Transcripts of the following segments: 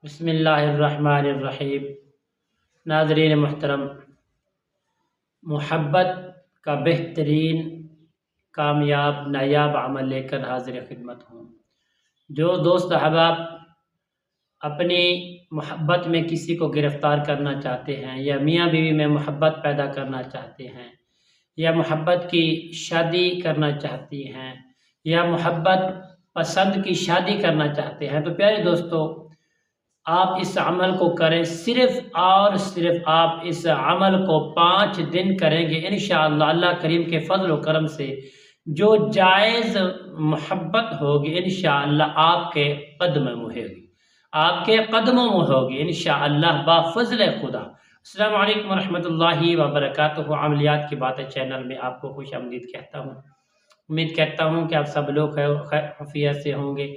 بسم اللہ الرحمن الرحیم۔ ناظرین محترم، محبت کا بہترین کامیاب نایاب عمل لے کر حاضر خدمت ہوں۔ جو دوست احباب اپنی محبت میں کسی کو گرفتار کرنا چاہتے ہیں یا میاں بیوی میں محبت پیدا کرنا چاہتے ہیں یا محبت کی شادی کرنا چاہتی ہیں یا محبت پسند کی شادی کرنا چاہتے ہیں، تو پیارے دوستو، آپ اس عمل کو کریں۔ صرف اور صرف آپ اس عمل کو 5 دن کریں گے، انشاءاللہ اللہ کریم کے فضل و کرم سے جو جائز محبت ہوگی انشاءاللہ آپ کے قدم میں ہوگی، آپ کے قدموں میں ہوگی انشاءاللہ بفضل خدا۔ السلام علیکم ورحمۃ اللہ وبرکاتہ۔ عملیات کی باتیں چینل میں آپ کو خوش آمدید کہتا ہوں۔ امید کرتا ہوں کہ آپ سب لوگ خیر عافیت سے ہوں گے۔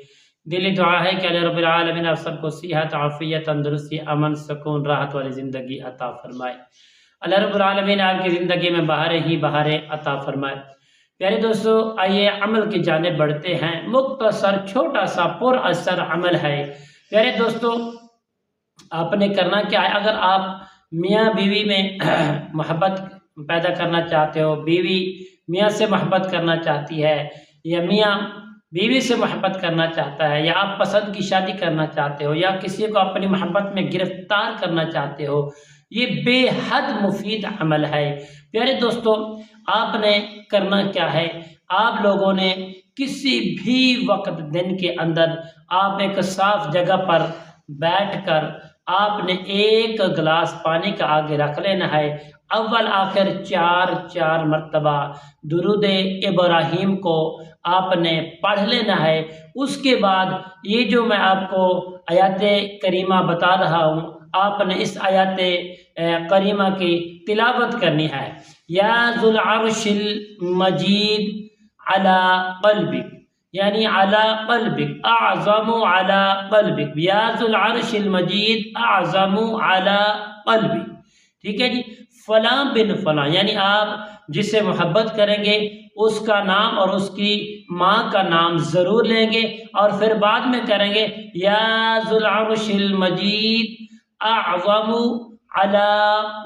دلی دعا ہے کہ اللہ رب العالمین آپ سب کو صحت، عافیت، تندرستی، امن، سکون، راحت والی زندگی عطا فرمائے۔ اللہ رب العالمین آپ کی زندگی میں بہاریں ہی بہاریں عطا فرمائے۔ پیارے دوستو، آئیے عمل کی جانب بڑھتے ہیں۔ مختصر چھوٹا سا پر اثر عمل ہے۔ پیارے دوستو، آپ نے کرنا کیا ہے؟ اگر آپ میاں بیوی میں محبت پیدا کرنا چاہتے ہو، بیوی میاں سے محبت کرنا چاہتی ہے یا میاں بیوی سے محبت کرنا چاہتا ہے یا آپ پسند کی شادی کرنا چاہتے ہو یا کسی کو اپنی محبت میں گرفتار کرنا چاہتے ہو، یہ بے حد مفید عمل ہے۔ پیارے دوستو، آپ نے کرنا کیا ہے؟ آپ لوگوں نے کسی بھی وقت دن کے اندر آپ ایک صاف جگہ پر بیٹھ کر آپ نے 1 گلاس پانی کا آگے رکھ لینا ہے۔ اول آخر 4 مرتبہ درود ابراہیم کو آپ نے پڑھ لینا ہے۔ اس کے بعد یہ جو میں آپ کو آیات کریمہ بتا رہا ہوں، آپ نے اس آیات کریمہ کی تلاوت کرنی ہے۔ یا ذو العرش المجید علی قلبک، یعنی علی قلبک اعظم علی قلبک، یا ذو العرش المجید اعظم علی قلبک۔ ٹھیک ہے جی، فلاں بن فلاں، یعنی آپ جسے محبت کریں گے اس کا نام اور اس کی ماں کا نام ضرور لیں گے، اور پھر بعد میں کریں گے یا ذو العرش المجید اعظم علی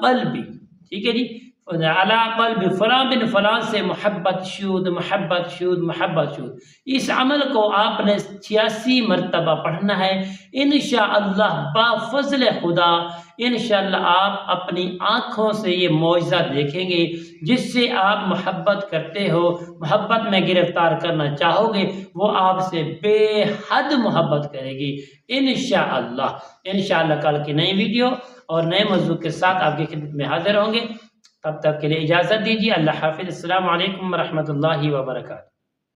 قلبی۔ ٹھیک ہے جی، علی قلب فلاں بن فلاں سے محبت شود، محبت شود، محبت شود۔ اس عمل کو آپ نے 86 مرتبہ پڑھنا ہے انشاءاللہ بفضل خدا۔ انشاءاللہ آپ اپنی آنکھوں سے یہ معجزہ دیکھیں گے، جس سے آپ محبت کرتے ہو، محبت میں گرفتار کرنا چاہو گے، وہ آپ سے بے حد محبت کرے گی انشاءاللہ۔ انشاءاللہ کل کی نئی ویڈیو اور نئے موضوع کے ساتھ آپ کی خدمت میں حاضر ہوں گے۔ تب تک کے لیے اجازت دیجیے۔ اللہ حافظ۔ السلام علیکم ورحمۃ اللہ وبرکاتہ۔